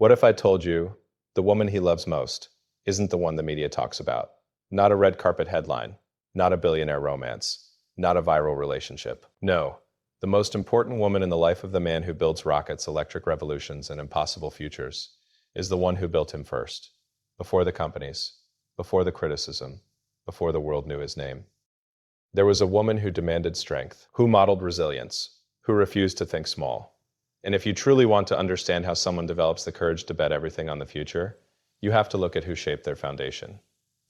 What if I told you the woman he loves most isn't the one the media talks about? Not a red carpet headline, not a billionaire romance, not a viral relationship. No, the most important woman in the life of the man who builds rockets, electric revolutions, and impossible futures is the one who built him first, before the companies, before the criticism, before the world knew his name. There was a woman who demanded strength, who modeled resilience, who refused to think small. And if you truly want to understand how someone develops the courage to bet everything on the future, you have to look at who shaped their foundation.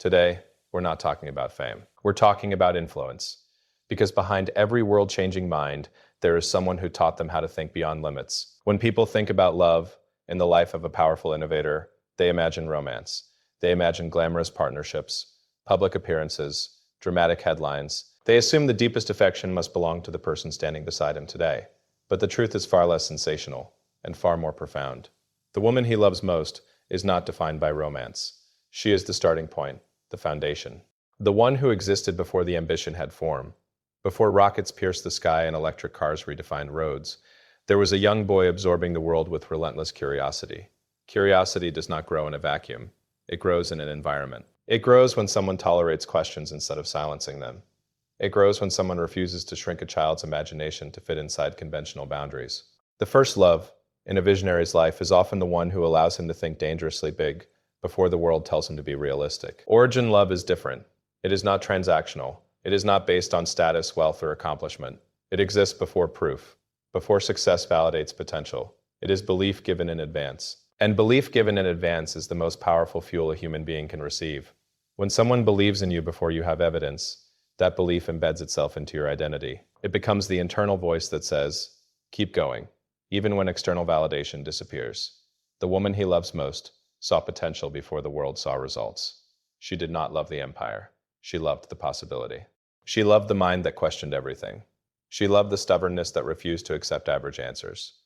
Today, we're not talking about fame. We're talking about influence. Because behind every world-changing mind, there is someone who taught them how to think beyond limits. When people think about love in the life of a powerful innovator, they imagine romance. They imagine glamorous partnerships, public appearances, dramatic headlines. They assume the deepest affection must belong to the person standing beside him today. But the truth is far less sensational and far more profound. The woman he loves most is not defined by romance. She is the starting point, the foundation. The one who existed before the ambition had form. Before rockets pierced the sky and electric cars redefined roads, there was a young boy absorbing the world with relentless curiosity. Curiosity does not grow in a vacuum. It grows in an environment. It grows when someone tolerates questions instead of silencing them. It grows when someone refuses to shrink a child's imagination to fit inside conventional boundaries. The first love in a visionary's life is often the one who allows him to think dangerously big before the world tells him to be realistic. Origin love is different. It is not transactional. It is not based on status, wealth, or accomplishment. It exists before proof, before success validates potential. It is belief given in advance. And belief given in advance is the most powerful fuel a human being can receive. When someone believes in you before you have evidence, that belief embeds itself into your identity. It becomes the internal voice that says, keep going, even when external validation disappears. The woman he loves most saw potential before the world saw results. She did not love the empire. She loved the possibility. She loved the mind that questioned everything. She loved the stubbornness that refused to accept average answers.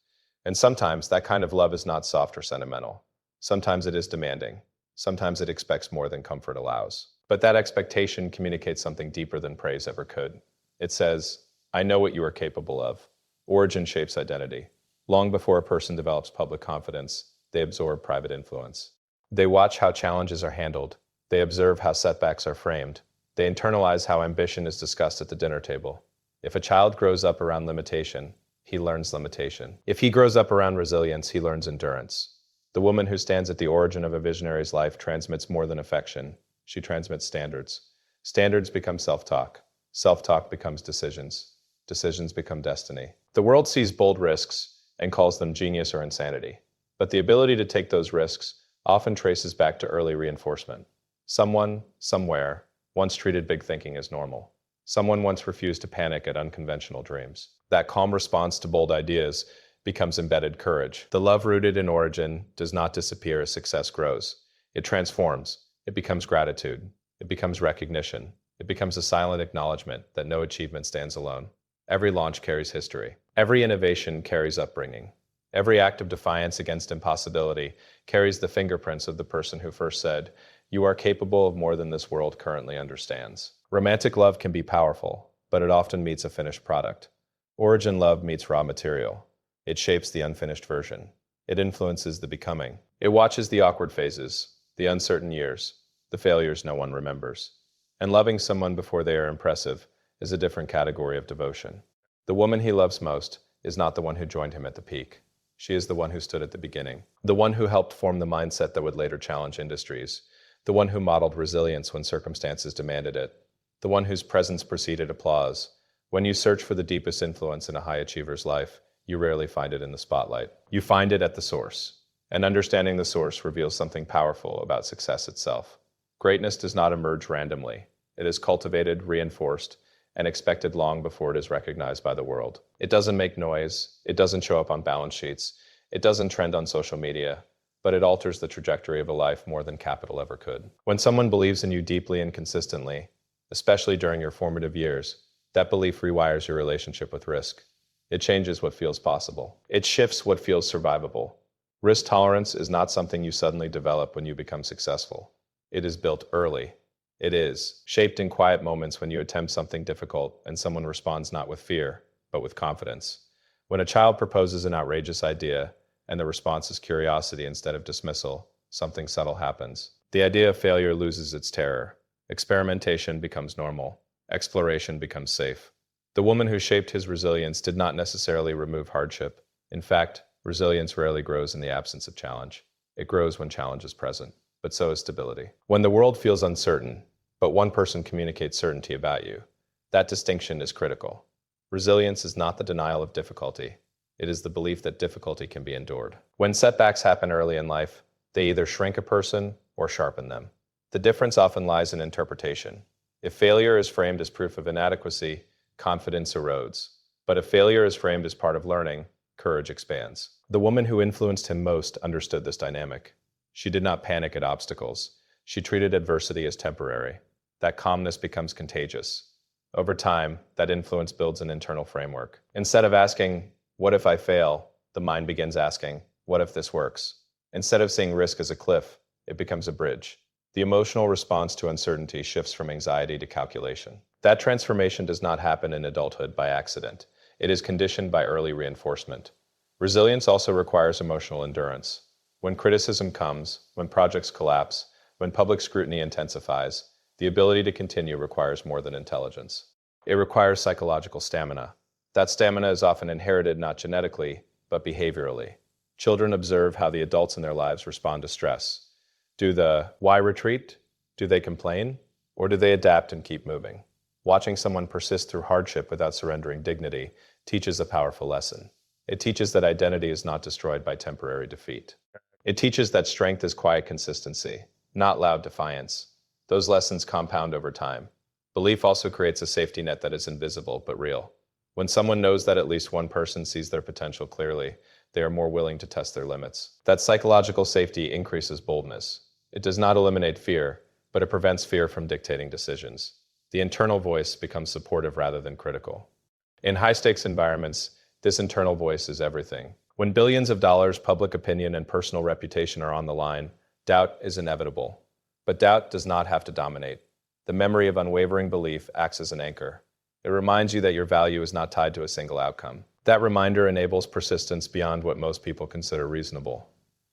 And sometimes that kind of love is not soft or sentimental. Sometimes it is demanding. Sometimes it expects more than comfort allows. But that expectation communicates something deeper than praise ever could. It says, I know what you are capable of. Origin shapes identity. Long before a person develops public confidence, they absorb private influence. They watch how challenges are handled. They observe how setbacks are framed. They internalize how ambition is discussed at the dinner table. If a child grows up around limitation, he learns limitation. If he grows up around resilience, he learns endurance. The woman who stands at the origin of a visionary's life transmits more than affection. She transmits standards. Standards become self-talk. Self-talk becomes decisions. Decisions become destiny. The world sees bold risks and calls them genius or insanity. But the ability to take those risks often traces back to early reinforcement. Someone, somewhere, once treated big thinking as normal. Someone once refused to panic at unconventional dreams. That calm response to bold ideas becomes embedded courage. The love rooted in origin does not disappear as success grows. It transforms. It becomes gratitude. It becomes recognition. It becomes a silent acknowledgement that no achievement stands alone. Every launch carries history. Every innovation carries upbringing. Every act of defiance against impossibility carries the fingerprints of the person who first said, you are capable of more than this world currently understands. Romantic love can be powerful, but it often meets a finished product. Origin love meets raw material. It shapes the unfinished version. It influences the becoming. It watches the awkward phases, the uncertain years, the failures no one remembers. And loving someone before they are impressive is a different category of devotion. The woman he loves most is not the one who joined him at the peak. She is the one who stood at the beginning. The one who helped form the mindset that would later challenge industries. The one who modeled resilience when circumstances demanded it. The one whose presence preceded applause. When you search for the deepest influence in a high achiever's life, you rarely find it in the spotlight. You find it at the source. And understanding the source reveals something powerful about success itself. Greatness does not emerge randomly. It is cultivated, reinforced, and expected long before it is recognized by the world. It doesn't make noise. It doesn't show up on balance sheets. It doesn't trend on social media. But it alters the trajectory of a life more than capital ever could. When someone believes in you deeply and consistently, especially during your formative years, that belief rewires your relationship with risk. It changes what feels possible. It shifts what feels survivable. Risk tolerance is not something you suddenly develop when you become successful. It is built early. It is shaped in quiet moments when you attempt something difficult and someone responds not with fear, but with confidence. When a child proposes an outrageous idea, and the response is curiosity instead of dismissal, something subtle happens. The idea of failure loses its terror. Experimentation becomes normal. Exploration becomes safe. The woman who shaped his resilience did not necessarily remove hardship. In fact, resilience rarely grows in the absence of challenge. It grows when challenge is present, but so is stability. When the world feels uncertain, but one person communicates certainty about you, that distinction is critical. Resilience is not the denial of difficulty. It is the belief that difficulty can be endured. When setbacks happen early in life, they either shrink a person or sharpen them. The difference often lies in interpretation. If failure is framed as proof of inadequacy, confidence erodes. But if failure is framed as part of learning, courage expands. The woman who influenced him most understood this dynamic. She did not panic at obstacles. She treated adversity as temporary. That calmness becomes contagious. Over time, that influence builds an internal framework. Instead of asking, "What if I fail?" the mind begins asking, "What if this works?" Instead of seeing risk as a cliff, it becomes a bridge. The emotional response to uncertainty shifts from anxiety to calculation. That transformation does not happen in adulthood by accident. It is conditioned by early reinforcement. Resilience also requires emotional endurance. When criticism comes, when projects collapse, when public scrutiny intensifies, the ability to continue requires more than intelligence. It requires psychological stamina. That stamina is often inherited not genetically, but behaviorally. Children observe how the adults in their lives respond to stress. Do the why retreat? Do they complain? Or do they adapt and keep moving? Watching someone persist through hardship without surrendering dignity teaches a powerful lesson. It teaches that identity is not destroyed by temporary defeat. It teaches that strength is quiet consistency, not loud defiance. Those lessons compound over time. Belief also creates a safety net that is invisible but real. When someone knows that at least one person sees their potential clearly, they are more willing to test their limits. That psychological safety increases boldness. It does not eliminate fear, but it prevents fear from dictating decisions. The internal voice becomes supportive rather than critical. In high-stakes environments, this internal voice is everything. When billions of dollars, public opinion, and personal reputation are on the line, doubt is inevitable. But doubt does not have to dominate. The memory of unwavering belief acts as an anchor. It reminds you that your value is not tied to a single outcome. That reminder enables persistence beyond what most people consider reasonable.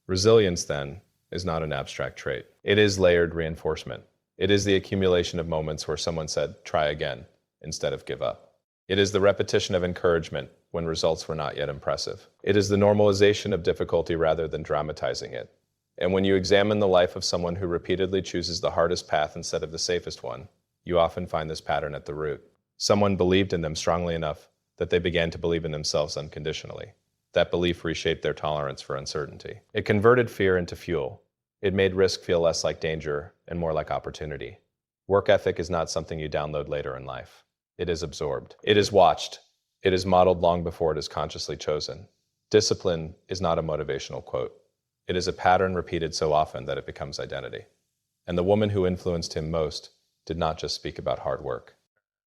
Resilience, then, is not an abstract trait. It is layered reinforcement. It is the accumulation of moments where someone said, "Try again," instead of "give up." It is the repetition of encouragement when results were not yet impressive. It is the normalization of difficulty rather than dramatizing it. And when you examine the life of someone who repeatedly chooses the hardest path instead of the safest one, you often find this pattern at the root. Someone believed in them strongly enough that they began to believe in themselves unconditionally. That belief reshaped their tolerance for uncertainty. It converted fear into fuel. It made risk feel less like danger and more like opportunity. Work ethic is not something you download later in life. It is absorbed. It is watched. It is modeled long before it is consciously chosen. Discipline is not a motivational quote. It is a pattern repeated so often that it becomes identity. And the woman who influenced him most did not just speak about hard work.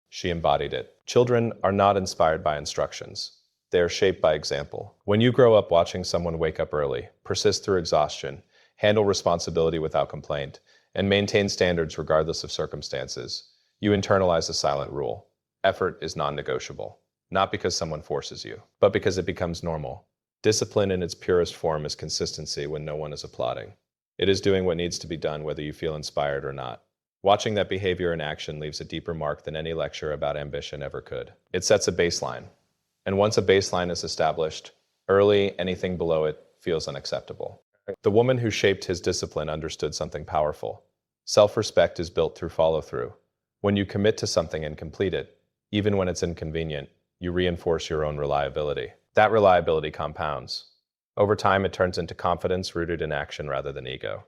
She embodied it. Children are not inspired by instructions. They are shaped by example. When you grow up watching someone wake up early, persist through exhaustion, handle responsibility without complaint, and maintain standards regardless of circumstances, you internalize a silent rule. Effort is non-negotiable. Not because someone forces you, but because it becomes normal. Discipline in its purest form is consistency when no one is applauding. It is doing what needs to be done whether you feel inspired or not. Watching that behavior in action leaves a deeper mark than any lecture about ambition ever could. It sets a baseline. And once a baseline is established, early anything below it feels unacceptable. The woman who shaped his discipline understood something powerful. Self-respect is built through follow-through. When you commit to something and complete it, even when it's inconvenient, you reinforce your own reliability. That reliability compounds. Over time, it turns into confidence rooted in action rather than ego.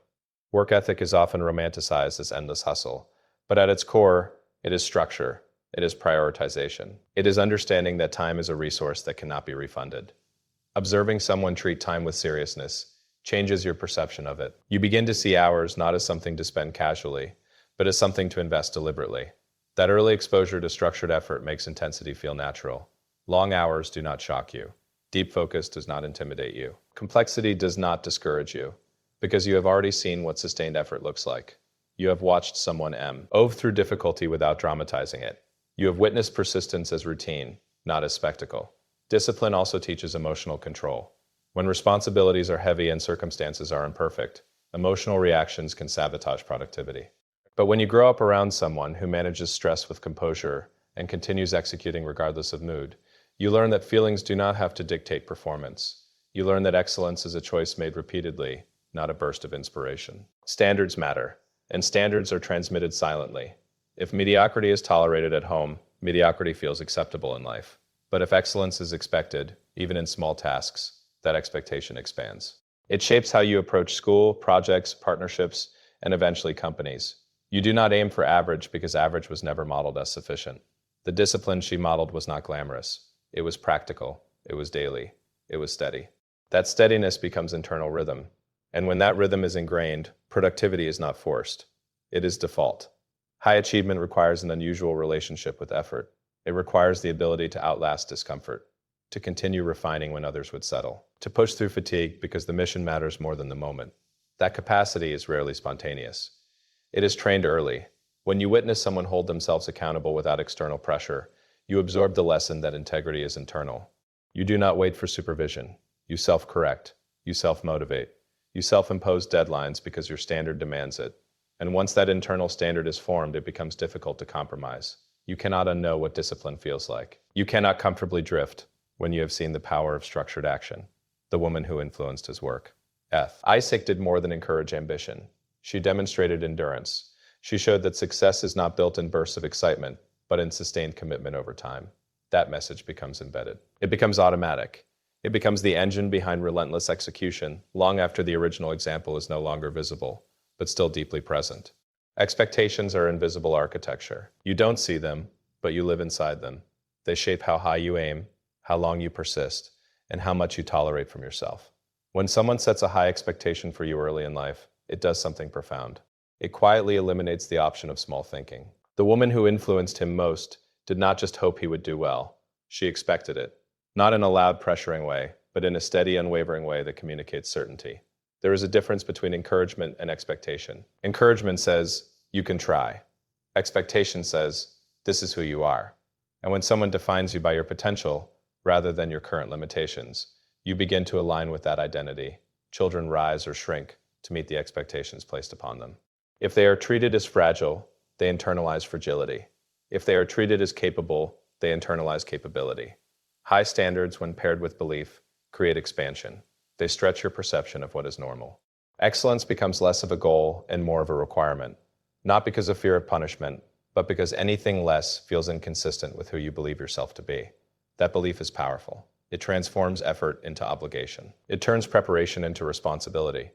Work ethic is often romanticized as endless hustle, but at its core, it is structure. It is prioritization. It is understanding that time is a resource that cannot be refunded. Observing someone treat time with seriousness changes your perception of it. You begin to see hours not as something to spend casually, but as something to invest deliberately. That early exposure to structured effort makes intensity feel natural. Long hours do not shock you. Deep focus does not intimidate you. Complexity does not discourage you, because you have already seen what sustained effort looks like. You have watched someone move through difficulty without dramatizing it. You have witnessed persistence as routine, not as spectacle. Discipline also teaches emotional control. When responsibilities are heavy and circumstances are imperfect, emotional reactions can sabotage productivity. But when you grow up around someone who manages stress with composure and continues executing regardless of mood, you learn that feelings do not have to dictate performance. You learn that excellence is a choice made repeatedly, not a burst of inspiration. Standards matter, and standards are transmitted silently. If mediocrity is tolerated at home, mediocrity feels acceptable in life. But if excellence is expected, even in small tasks, that expectation expands. It shapes how you approach school, projects, partnerships, and eventually companies. You do not aim for average because average was never modeled as sufficient. The discipline she modeled was not glamorous. It was practical. It was daily. It was steady. That steadiness becomes internal rhythm. And when that rhythm is ingrained, productivity is not forced. It is default. High achievement requires an unusual relationship with effort. It requires the ability to outlast discomfort, to continue refining when others would settle, to push through fatigue because the mission matters more than the moment. That capacity is rarely spontaneous. It is trained early. When you witness someone hold themselves accountable without external pressure, you absorb the lesson that integrity is internal. You do not wait for supervision. You self-correct. You self-motivate. You self-impose deadlines because your standard demands it. And once that internal standard is formed, it becomes difficult to compromise. You cannot unknow what discipline feels like. You cannot comfortably drift when you have seen the power of structured action. The woman who influenced his work. Isaac did more than encourage ambition. She demonstrated endurance. She showed that success is not built in bursts of excitement, but in sustained commitment over time. That message becomes embedded. It becomes automatic. It becomes the engine behind relentless execution, long after the original example is no longer visible, but still deeply present. Expectations are invisible architecture. You don't see them, but you live inside them. They shape how high you aim, how long you persist, and how much you tolerate from yourself. When someone sets a high expectation for you early in life, it does something profound. It quietly eliminates the option of small thinking. The woman who influenced him most did not just hope he would do well. She expected it. Not in a loud, pressuring way, but in a steady, unwavering way that communicates certainty. There is a difference between encouragement and expectation. Encouragement says, you can try. Expectation says, this is who you are. And when someone defines you by your potential, rather than your current limitations, you begin to align with that identity. Children rise or shrink to meet the expectations placed upon them. If they are treated as fragile, they internalize fragility. If they are treated as capable, they internalize capability. High standards, when paired with belief, create expansion. They stretch your perception of what is normal. Excellence becomes less of a goal and more of a requirement, not because of fear of punishment, but because anything less feels inconsistent with who you believe yourself to be. That belief is powerful. It transforms effort into obligation. It turns preparation into responsibility.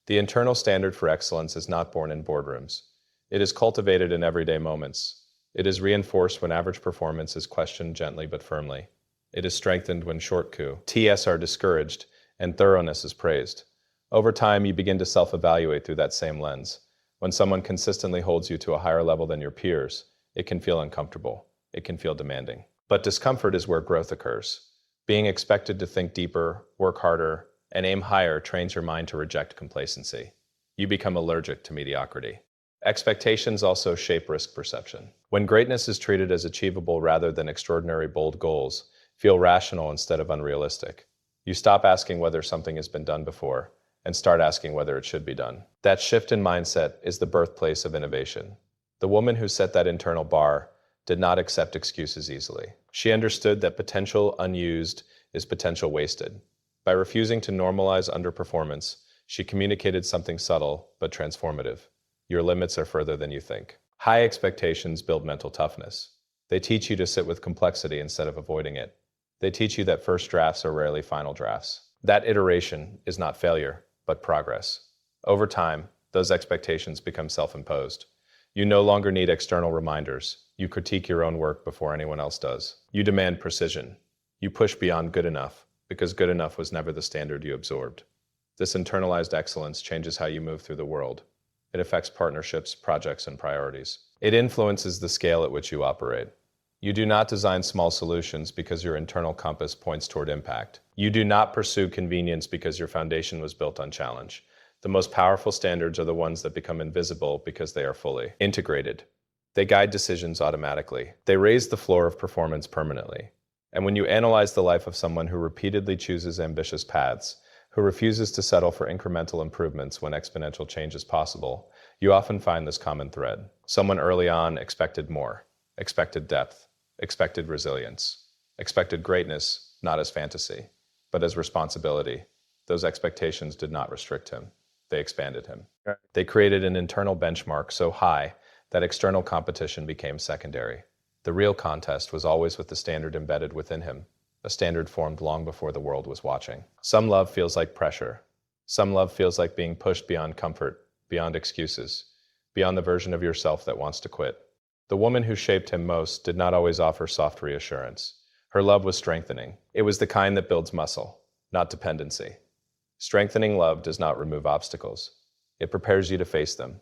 The internal standard for excellence is not born in boardrooms. It is cultivated in everyday moments. It is reinforced when average performance is questioned gently but firmly. It is strengthened when short TS are discouraged and thoroughness is praised. Over time, you begin to self-evaluate through that same lens. When someone consistently holds you to a higher level than your peers, it can feel uncomfortable. It can feel demanding. But discomfort is where growth occurs. Being expected to think deeper, work harder, and aim higher trains your mind to reject complacency. You become allergic to mediocrity. Expectations also shape risk perception. When greatness is treated as achievable rather than extraordinary bold goals, feel rational instead of unrealistic. You stop asking whether something has been done before and start asking whether it should be done. That shift in mindset is the birthplace of innovation. The woman who set that internal bar did not accept excuses easily. She understood that potential unused is potential wasted. By refusing to normalize underperformance, she communicated something subtle but transformative. Your limits are further than you think. High expectations build mental toughness. They teach you to sit with complexity instead of avoiding it. They teach you that first drafts are rarely final drafts. That iteration is not failure, but progress. Over time, those expectations become self-imposed. You no longer need external reminders. You critique your own work before anyone else does. You demand precision. You push beyond good enough, because good enough was never the standard you absorbed. This internalized excellence changes how you move through the world. It affects partnerships, projects, and priorities. It influences the scale at which you operate. You do not design small solutions because your internal compass points toward impact. You do not pursue convenience because your foundation was built on challenge. The most powerful standards are the ones that become invisible because they are fully integrated. They guide decisions automatically. They raise the floor of performance permanently. And when you analyze the life of someone who repeatedly chooses ambitious paths, who refuses to settle for incremental improvements when exponential change is possible, you often find this common thread. Someone early on expected more, expected depth, expected resilience, expected greatness, not as fantasy, but as responsibility. Those expectations did not restrict him. They expanded him. They created an internal benchmark so high that external competition became secondary. The real contest was always with the standard embedded within him, a standard formed long before the world was watching. Some love feels like pressure. Some love feels like being pushed beyond comfort, beyond excuses, beyond the version of yourself that wants to quit. The woman who shaped him most did not always offer soft reassurance. Her love was strengthening. It was the kind that builds muscle, not dependency. Strengthening love does not remove obstacles. It prepares you to face them.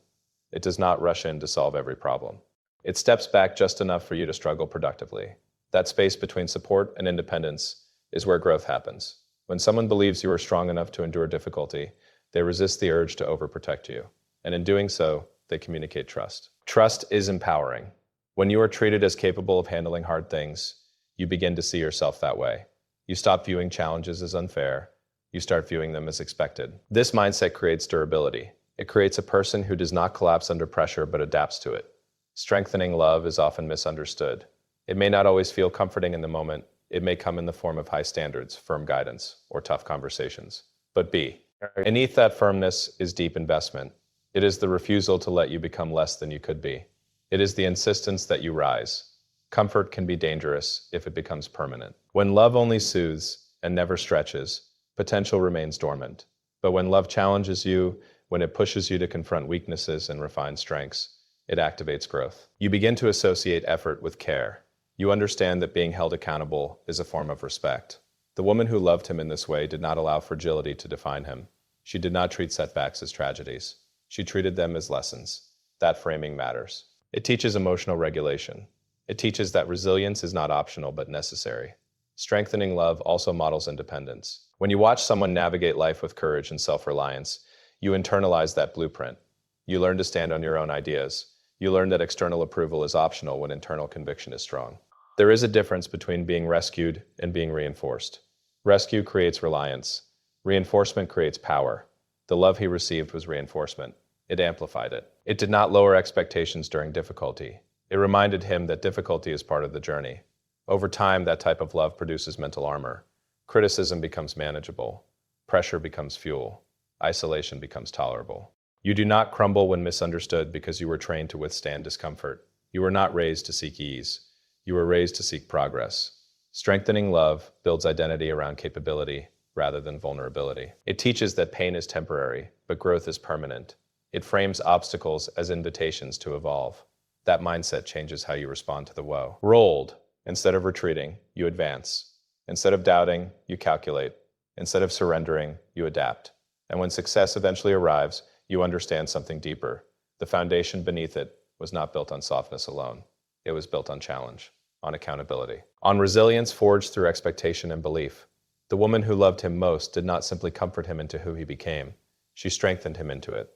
It does not rush in to solve every problem. It steps back just enough for you to struggle productively. That space between support and independence is where growth happens. When someone believes you are strong enough to endure difficulty, they resist the urge to overprotect you. And in doing so, they communicate trust. Trust is empowering. When you are treated as capable of handling hard things, you begin to see yourself that way. You stop viewing challenges as unfair. You start viewing them as expected. This mindset creates durability. It creates a person who does not collapse under pressure but adapts to it. Strengthening love is often misunderstood. It may not always feel comforting in the moment. It may come in the form of high standards, firm guidance, or tough conversations. But beneath that firmness is deep investment. It is the refusal to let you become less than you could be. It is the insistence that you rise. Comfort can be dangerous if it becomes permanent. When love only soothes and never stretches, potential remains dormant. But when love challenges you, when it pushes you to confront weaknesses and refine strengths, it activates growth. You begin to associate effort with care. You understand that being held accountable is a form of respect. The woman who loved him in this way did not allow fragility to define him. She did not treat setbacks as tragedies. She treated them as lessons. That framing matters. It teaches emotional regulation. It teaches that resilience is not optional but necessary. Strengthening love also models independence. When you watch someone navigate life with courage and self-reliance, you internalize that blueprint. You learn to stand on your own ideas. You learn that external approval is optional when internal conviction is strong. There is a difference between being rescued and being reinforced. Rescue creates reliance. Reinforcement creates power. The love he received was reinforcement. It amplified it. It did not lower expectations during difficulty. It reminded him that difficulty is part of the journey. Over time, that type of love produces mental armor. Criticism becomes manageable. Pressure becomes fuel. Isolation becomes tolerable. You do not crumble when misunderstood because you were trained to withstand discomfort. You were not raised to seek ease. You were raised to seek progress. Strengthening love builds identity around capability rather than vulnerability. It teaches that pain is temporary, but growth is permanent. It frames obstacles as invitations to evolve. That mindset changes how you respond to the woe. Rolled. Instead of retreating, you advance. Instead of doubting, you calculate. Instead of surrendering, you adapt. And when success eventually arrives, you understand something deeper. The foundation beneath it was not built on softness alone. It was built on challenge, on accountability, on resilience forged through expectation and belief. The woman who loved him most did not simply comfort him into who he became. She strengthened him into it.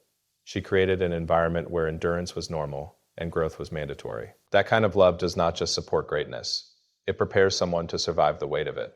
She created an environment where endurance was normal and growth was mandatory. That kind of love does not just support greatness. It prepares someone to survive the weight of it.